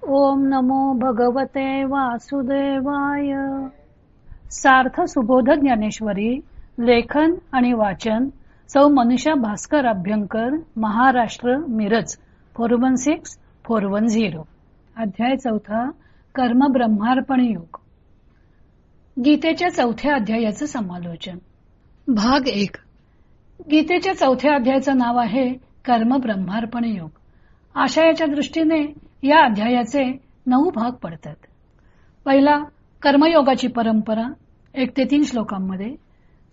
ओम नमो भगवते वासुदेवाय. सार्थ सुबोध ज्ञानेश्वरी. लेखन आणि वाचन सौ मनीषा भास्कर अभ्यंकर, महाराष्ट्र, मिरज 416410. अध्याय 4. कर्म ब्रह्मार्पण योग. गीतेच्या 4थ्या अध्यायाचं समालोचन. भाग 1. गीतेच्या 4थ्या अध्यायाचं नाव आहे कर्म ब्रह्मार्पण योग. आशयाच्या दृष्टीने या अध्यायाचे 9 भाग पडतात. पहिला, कर्मयोगाची परंपरा 1 ते 3 श्लोकांमध्ये.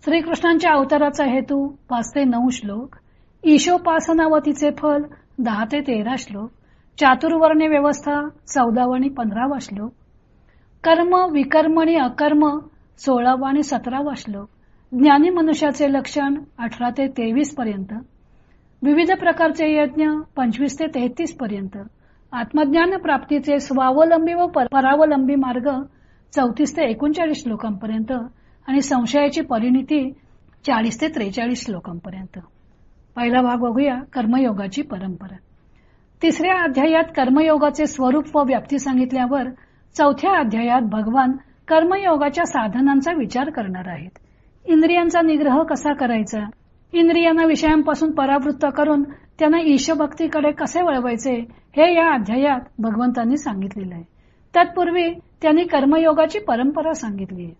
श्रीकृष्णांच्या अवताराचा हेतू 5 ते 9 श्लोक. ईशोपासना व तिचे फल 10 ते 13 श्लोक. चातुर्वर्ण्य व्यवस्था 14 आणि 15 श्लोक. कर्म विकर्म आणि अकर्म 16 आणि 17 श्लोक. ज्ञानी मनुष्याचे लक्षण 18 ते 23 पर्यंत. विविध प्रकारचे यज्ञ 25 ते 33 पर्यंत. आत्मज्ञान प्राप्तीचे स्वावलंबी व परावलंबी मार्ग 34 ते 39 श्लोकांपर्यंत आणि संशयाची परिणिती 40 ते 43 श्लोकांपर्यंत. पहिला भाग बघूया, कर्मयोगाची परंपरा. 3ऱ्या अध्यायात कर्मयोगाचे स्वरूप व व्याप्ती सांगितल्यावर 4थ्या अध्यायात भगवान कर्मयोगाच्या साधनांचा विचार करणार आहेत. इंद्रियांचा निग्रह कसा करायचा, इंद्रियांना विषयांपासून परावृत्त करून त्यांना ईशभक्तीकडे कसे वळवायचे हे या अध्यायात भगवंतांनी सांगितलेले आहे. तत्पूर्वी त्यांनी कर्मयोगाची परंपरा सांगितली आहे.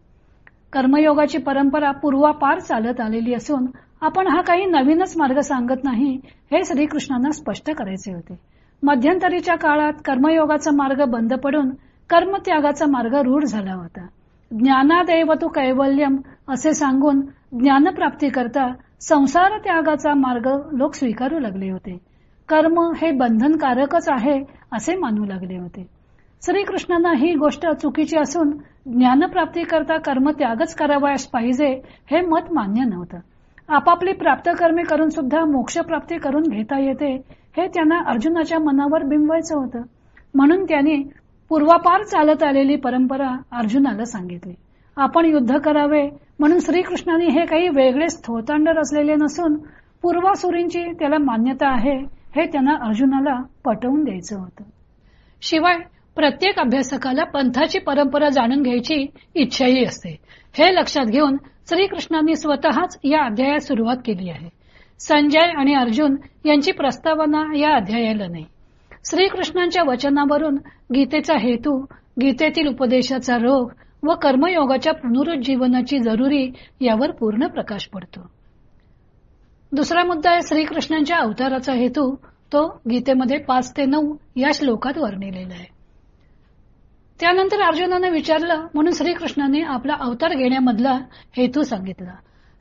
कर्मयोगाची परंपरा पूर्वापार चालत आलेली असून आपण हा काही नवीनच मार्ग सांगत नाही हे श्रीकृष्णांना स्पष्ट करायचे होते. मध्यंतरीच्या काळात कर्मयोगाचा मार्ग बंद पडून कर्मत्यागाचा मार्ग रूढ झाला होता. ज्ञानादेव तु कैवल्यम असे सांगून ज्ञानप्राप्ती करता संसार त्यागाचा मार्ग लोक स्वीकारू लागले होते. कर्म हे बंधनकारकच आहे असे मानू लागले होते. श्रीकृष्णांना ही गोष्ट चुकीची असून ज्ञानप्राप्ती करता कर्मत्यागच करावयास पाहिजे हे मत मान्य नव्हतं. आपापली प्राप्त कर्मे करून सुद्धा मोक्षप्राप्ती करून घेता येते हे त्यांना अर्जुनाच्या मनावर बिंबवायचं होतं. म्हणून त्यांनी पूर्वापार चालत आलेली परंपरा अर्जुनाला सांगितली. आपण युद्ध करावे म्हणून श्रीकृष्णांनी हे काही वेगळेच थोतांड रचलेले नसून पूर्वासुरींची त्याला मान्यता आहे हे त्यांना अर्जुनाला पटवून द्यायचं होतं. शिवाय प्रत्येक अभ्यासकाला पंथाची परंपरा जाणून घ्यायची इच्छाही असते. हे लक्षात घेऊन श्रीकृष्णांनी स्वतःच या अध्यायात सुरुवात केली आहे. संजय आणि अर्जुन यांची प्रस्तावना या अध्यायाला नाही. श्रीकृष्णांच्या वचनावरून गीतेचा हेतू, गीतेतील उपदेशाचा रोग व कर्मयोगाच्या पुनरुज्जीवनाची जरुरी यावर पूर्ण प्रकाश पडतो. दुसरा मुद्दा आहे श्रीकृष्णांच्या अवताराचा हेतू. तो गीतेमध्ये 5 ते 9 या श्लोकात वर्णिलेला आहे. त्यानंतर अर्जुनाने विचारलं म्हणून श्रीकृष्णाने आपला अवतार घेण्यामधला हेतू सांगितला.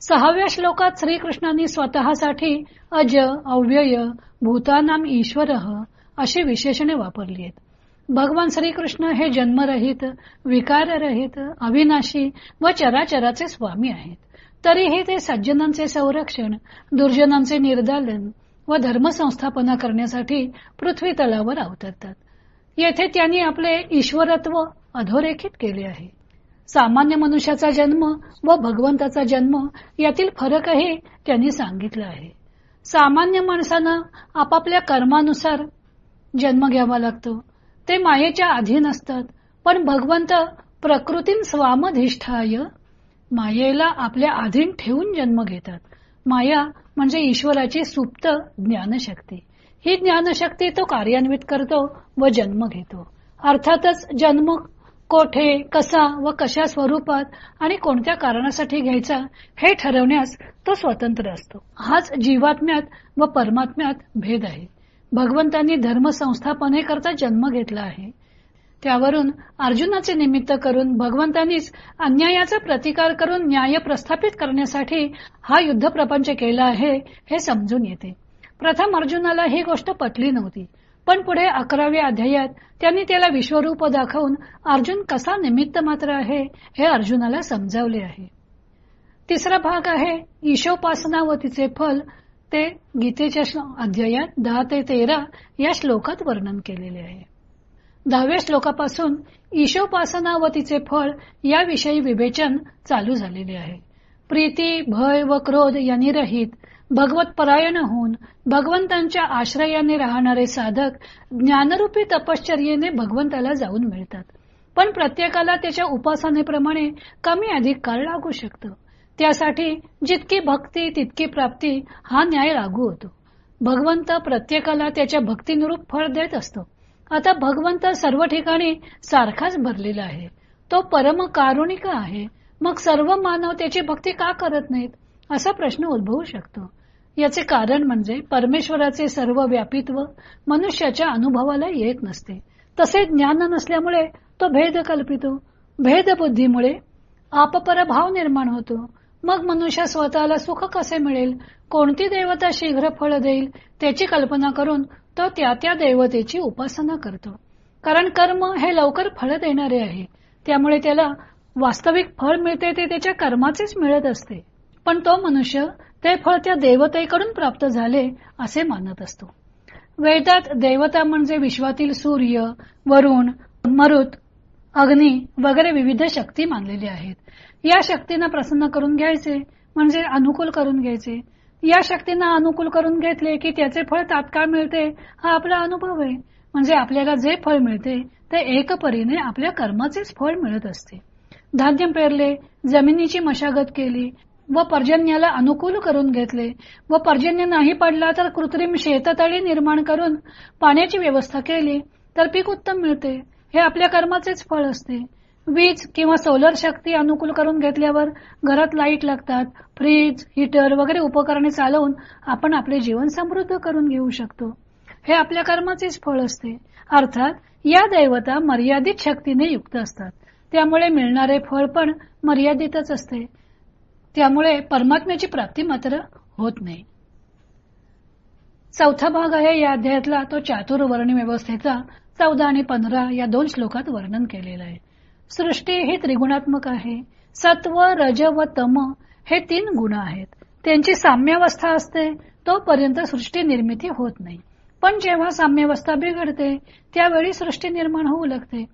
6व्या श्लोकात श्रीकृष्णांनी स्वतःसाठी अज, अव्यय, भूतानाम ईश्वरः अशी विशेषणे वापरली आहेत. भगवान श्रीकृष्ण हे जन्मरहित, विकाररहित, अविनाशी व चराचराचे स्वामी आहेत. तरीही ते सज्जनांचे संरक्षण, दुर्जनांचे निर्दालन व धर्मसंस्थापना करण्यासाठी पृथ्वी तलावर अवतरतात. येथे त्यांनी आपले ईश्वरत्व अधोरेखित केले आहे. सामान्य मनुष्याचा जन्म व भगवंताचा जन्म यातील फरकही त्यांनी सांगितला आहे. सामान्य माणसानं आपापल्या कर्मानुसार जन्म घ्यावा लागतो. ते मायेच्या अधीन असतात. पण भगवंत प्रकृतीन स्वामधिष्ठाय, मायेला आपल्या अधीन ठेवून जन्म घेतात. माया म्हणजे ईश्वराची सुप्त ज्ञानशक्ती. ही ज्ञानशक्ती तो कार्यान्वित करतो व जन्म घेतो. अर्थातच जन्म कोठे, कसा व कशा स्वरूपात आणि कोणत्या कारणासाठी घ्यायचा हे ठरवण्यास तो स्वतंत्र असतो. हाच जीवात्म्यात व परमात्म्यात भेद आहे. भगवंतांनी धर्मसंस्थापनेकरता जन्म घेतला आहे. त्यावरून अर्जुनाचे निमित्त करून भगवंतांनीच अन्यायाचा प्रतिकार करून न्याय प्रस्थापित करण्यासाठी हा युद्ध प्रपंच केला आहे हे समजून येते. प्रथम अर्जुनाला ही गोष्ट पटली नव्हती, पण पुढे 11व्या अध्यायात त्यांनी त्याला विश्वरूप दाखवून अर्जुन कसा निमित्त मात्र आहे हे अर्जुनाला समजावले आहे. 3रा भाग आहे ईशोपासना व तिचे फल. ते गीतेच्या अध्यायात 10 ते 13 या श्लोकात वर्णन केलेले आहे. 10व्या श्लोकापासून ईशोपासना व तिचे फळ याविषयी विवेचन चालू झालेले आहे. प्रीती, भय व क्रोध यांनी रहित, भगवत परायण होऊन भगवंतांच्या आश्रयाने राहणारे साधक ज्ञानरूपी तपश्चर्येने भगवंताला जाऊन मिळतात. पण प्रत्येकाला त्याच्या उपासनेप्रमाणे कमी अधिक काळ लागू शकतो. त्यासाठी जितकी भक्ती तितकी प्राप्ती हा न्याय लागू होतो. भगवंत प्रत्येकाला त्याच्या भक्तीनुरूप फळ देत असतो. आता भगवंत सर्व ठिकाणी सारखाच भरलेला आहे. तो परम कारुणिक आहे. मग सर्व मानव त्याची भक्ती का करत नाहीत, असा प्रश्न उद्भवू शकतो. याचे कारण म्हणजे परमेश्वराचे सर्व व्यापित्व मनुष्याच्या अनुभवाला येत नसते. तसे ज्ञान नसल्यामुळे तो भेद कल्पितो. भेद बुद्धीमुळे आपपर भाव निर्माण होतो. मग मनुष्य स्वतःला सुख कसे मिळेल, कोणती देवता शीघ्र फळ देईल, त्याची कल्पना करून तो त्या त्या देवतेची उपासना करतो. कारण कर्म हे लवकर फळ देणारे आहे. त्यामुळे त्याला वास्तविक फळ मिळते ते त्याच्या कर्माचेच मिळत असते. पण तो मनुष्य ते फळ त्या देवतेकडून प्राप्त झाले असे मानत असतो. वेदात देवता म्हणजे विश्वातील सूर्य, वरुण, मरुत, अग्नी वगैरे विविध शक्ती मानलेल्या आहेत. या शक्तींना प्रसन्न करून घ्यायचे म्हणजे अनुकूल करून घ्यायचे. या शक्तींना अनुकूल करून घेतले की त्याचे फळ तात्काळ मिळते हा आपला अनुभव आहे. म्हणजे आपल्याला जे फळ मिळते ते एकपरीने आपल्या कर्माचेच फळ मिळत असते. धान्य पेरले, जमिनीची मशागत केली व पर्जन्याला अनुकूल करून घेतले व पर्जन्य नाही पडला तर कृत्रिम शेततळी निर्माण करून पाण्याची व्यवस्था केली तर पीक उत्तम मिळते. हे आपल्या कर्माचेच फळ असते. वीज किंवा सोलर शक्ती अनुकूल करून घेतल्यावर घरात लाईट लागतात. फ्रीज, हीटर वगैरे उपकरणे चालवून आपण आपले जीवन समृद्ध करून घेऊ शकतो. हे आपल्या कर्माचेच फळ असते. अर्थात या देवता मर्यादित शक्तीने युक्त असतात. त्यामुळे मिळणारे फळ पण मर्यादितच असते. त्यामुळे परमात्म्याची प्राप्ती मात्र होत नाही. चौथा भाग आहे या अध्यायातला तो चातुर्वर्ण व्यवस्थेचा 14 आणि 15 या 2 श्लोकात वर्णन केलेला आहे. सृष्टी ही त्रिगुणात्मक आहे. सत्व, रज व तम हे 3 गुण आहेत. त्यांची साम्यावस्था असते तोपर्यंत सृष्टी निर्मिती होत नाही. पण जेव्हा साम्यावस्था बिघडते त्यावेळी सृष्टी निर्माण होऊ लागते.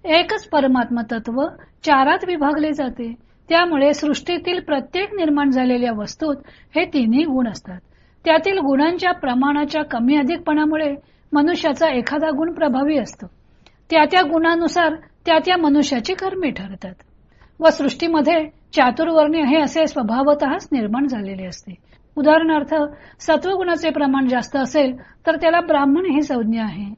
एकच परमात्मा तत्व 4 विभागले जाते. त्यामुळे सृष्टीतील प्रत्येक निर्माण झालेल्या वस्तूत हे 3ही गुण असतात. त्यातील गुणांच्या प्रमाणाच्या कमी अधिकपणामुळे मनुष्याचा एखादा गुण प्रभावी असतो. त्या त्या गुणानुसार त्या त्या मनुष्याची कर्मे ठरतात. व सृष्टीमध्ये चातुर्वर्ण्य हे असे स्वभावतःच निर्माण झालेले असते. उदाहरणार्थ सत्वगुणाचे प्रमाण जास्त असेल तर त्याला ब्राह्मण ही संज्ञा आहे.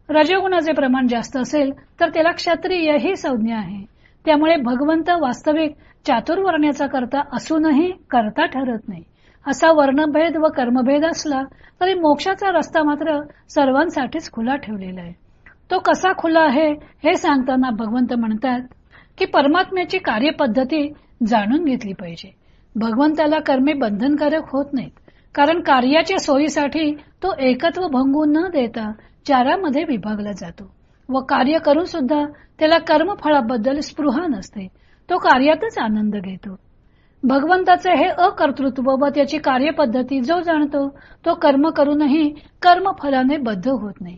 रजोगुणाचे प्रमाण जास्त असेल तर त्याला क्षत्रिय ही संज्ञा आहे. त्यामुळे भगवंत वास्तविक चातुर्वर्ण्याचा करता असूनही करता ठरत नाही. असा वर्णभेद व कर्मभेद असला तरी मोक्षाचा रस्ता मात्र सर्वांसाठीच खुला ठेवलेला आहे. तो कसा खुला आहे हे सांगताना भगवंत म्हणतात की परमात्म्याची कार्यपद्धती जाणून घेतली पाहिजे. भगवंताला कर्मे बंधनकारक होत नाहीत. कारण कार्याच्या सोयीसाठी तो एकत्व भंगू न देता 4मध्ये विभागला जातो व कार्य करून सुद्धा त्याला कर्मफळाबद्दल स्पृहा नसते. तो कार्यातच आनंद घेतो. भगवंताचे हे अकर्तृत्व व त्याची कार्यपद्धती जो जाणतो तो कर्म करूनही कर्मफलाने बद्ध होत नाही.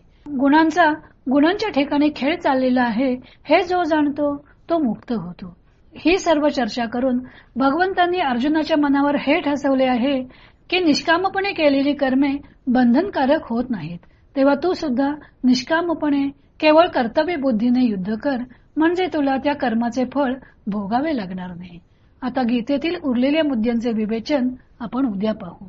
गुणांच्या ठिकाणी खेळ चाललेला आहे हे जो जाणतो तो मुक्त होतो. ही सर्व चर्चा करून भगवंतांनी अर्जुनाच्या मनावर हे ठसवले आहे की निष्कामपणे केलेली कर्मे बंधनकारक होत नाहीत. तेव्हा तू सुद्धा निष्कामपणे केवळ कर्तव्य बुद्धीने युद्ध कर, म्हणजे तुला त्या कर्माचे फळ भोगावे लागणार नाही. आता गीतेतील उरलेल्या मुद्द्यांचे विवेचन आपण उद्या पाहू.